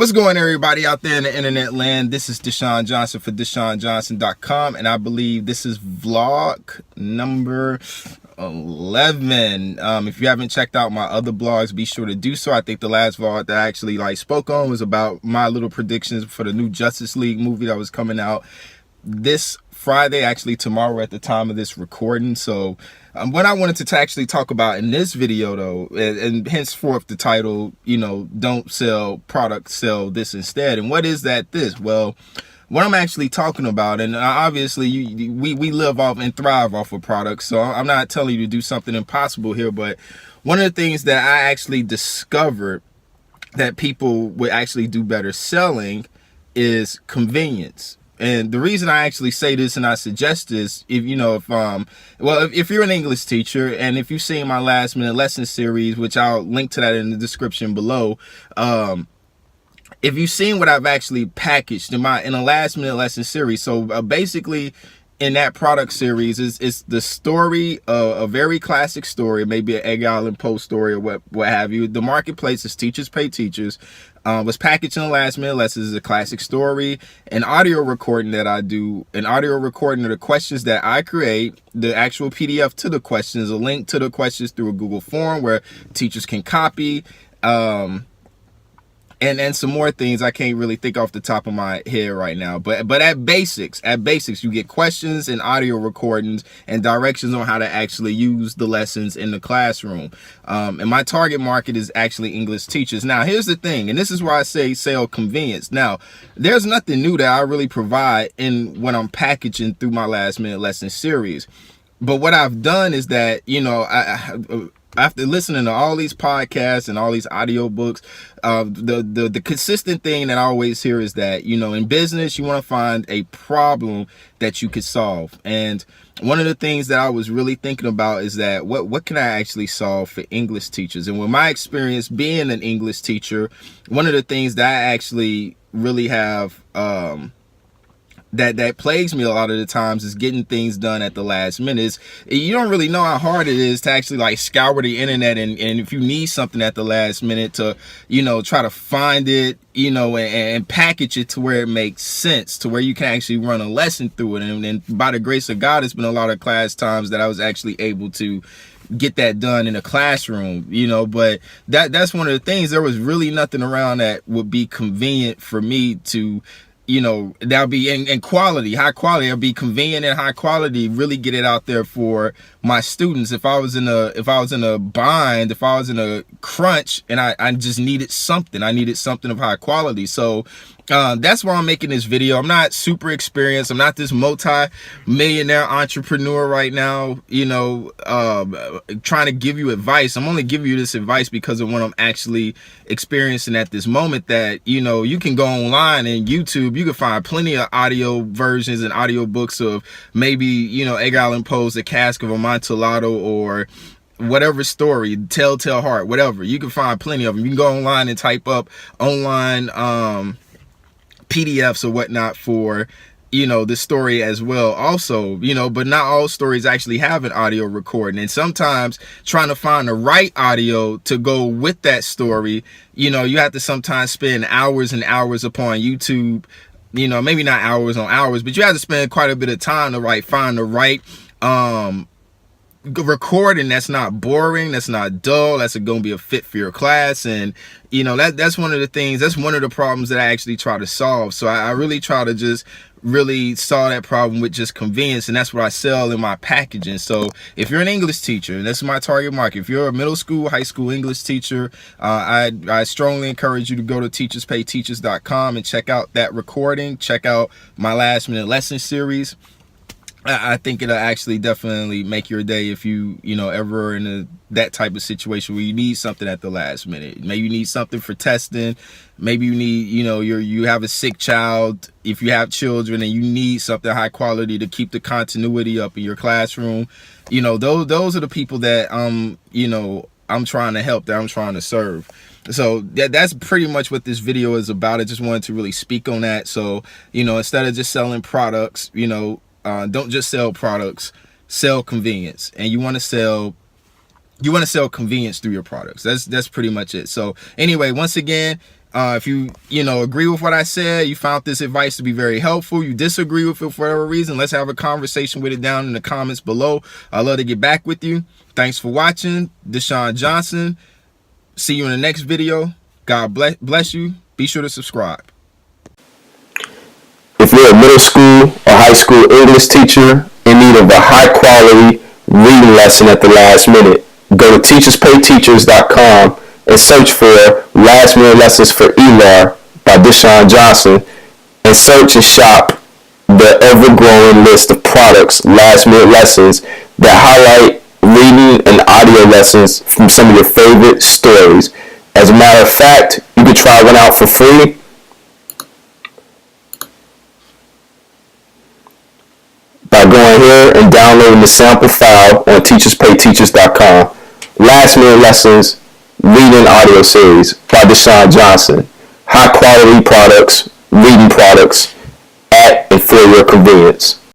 What's going on, everybody out there in the internet land? This is DeShaun Johnson for DeShaunJohnson.com, and I believe this is vlog number 11. If you haven't checked out my other blogs, be sure to do so. I think the last vlog that I actually spoke on was about my little predictions for the new Justice League movie that was coming out this Friday, actually tomorrow at the time of this recording. So what I wanted to actually talk about in this video though, and henceforth the title, don't sell products, sell this instead. And what is that this? Well, what I'm actually talking about, and obviously we live off and thrive off of products, so I'm not telling you to do something impossible here, but one of the things that I actually discovered that people would actually do better selling is convenience. And the reason I actually say this and I suggest this, if you're an English teacher, and if you've seen my last minute lesson series, which I'll link to that in the description below, if you've seen what I've actually packaged in a last minute lesson series. So basically in that product series is the story, a very classic story, maybe an Edgar Allan Poe story or what have you. The marketplace is Teachers Pay Teachers. Was packaged in the last minute lessons as a classic story, an audio recording that I do, an audio recording of the questions that I create, the actual PDF to the questions, a link to the questions through a Google form where teachers can copy, and some more things I can't really think off the top of my head right now. But at basics, you get questions and audio recordings and directions on how to actually use the lessons in the classroom. And my target market is actually English teachers. Now, here's the thing, and this is why I say sell convenience. Now, there's nothing new that I really provide in when I'm packaging through my last minute lesson series. But what I've done is that, after listening to all these podcasts and all these audio books, the consistent thing that I always hear is that, in business, you want to find a problem that you could solve. And one of the things that I was really thinking about is that what can I actually solve for English teachers? And with my experience being an English teacher, one of the things that I actually really have that plagues me a lot of the times is getting things done at the last minute. You don't really know how hard it is to actually scour the internet and if you need something at the last minute to try to find it, and package it to where it makes sense, to where you can actually run a lesson through it. And by the grace of God, it's been a lot of class times that I was actually able to get that done in a classroom, but that's one of the things. There was really nothing around that would be convenient for me to that'll be in quality, high quality. It'll be convenient and high quality, really get it out there for my students. If I was in a bind, if I was in a crunch and I just needed something, of high quality. So that's why I'm making this video. I'm not super experienced. I'm not this multi-millionaire entrepreneur right now, trying to give you advice. I'm only giving you this advice because of what I'm actually experiencing at this moment. That, you can go online and YouTube, you can find plenty of audio versions and audio books of maybe, Edgar Allan Poe's The Cask of Amontillado, or whatever story, Telltale Heart, whatever. You can find plenty of them. You can go online and type up online PDFs or whatnot for the story as well also, but not all stories actually have an audio recording. And sometimes trying to find the right audio to go with that story, you have to sometimes spend hours and hours upon YouTube, maybe not hours on hours, but you have to spend quite a bit of time to find the right recording that's not boring, that's not dull, that's going to be a fit for your class. And that's one of the things, that's one of the problems that I actually try to solve. So I really try to just really solve that problem with just convenience, and that's what I sell in my packaging. So if you're an English teacher, and that's my target market, if you're a middle school, high school English teacher, I strongly encourage you to go to teacherspayteachers.com and check out that recording, check out my last minute lesson series. I think it'll actually definitely make your day if you ever in that type of situation where you need something at the last minute. Maybe you need something for testing. Maybe you need, you have a sick child. If you have children and you need something high quality to keep the continuity up in your classroom, those are the people that I'm trying to help, that I'm trying to serve. So that's pretty much what this video is about. I just wanted to really speak on that. So, instead of just selling products, don't just sell products, sell convenience. And you want to sell convenience through your products. That's pretty much it. So anyway, once again, If you agree with what I said, you found this advice to be very helpful, you disagree with it for whatever reason, let's have a conversation with it down in the comments below. I'd love to get back with you. Thanks for watching. DeShaun Johnson. See you in the next video. God bless you. Be sure to subscribe. If you're a middle school or high school English teacher in need of a high quality reading lesson at the last minute, go to teacherspayteachers.com and search for Last Minute Lessons for ELAR by DeShaun Johnson, and search and shop the ever-growing list of products, Last Minute Lessons, that highlight reading and audio lessons from some of your favorite stories. As a matter of fact, you can try one out for free by going here and downloading the sample file on teacherspayteachers.com. Last Minute Lessons Reading Audio Series by DeShaun Johnson. High quality products, reading products at and for your convenience.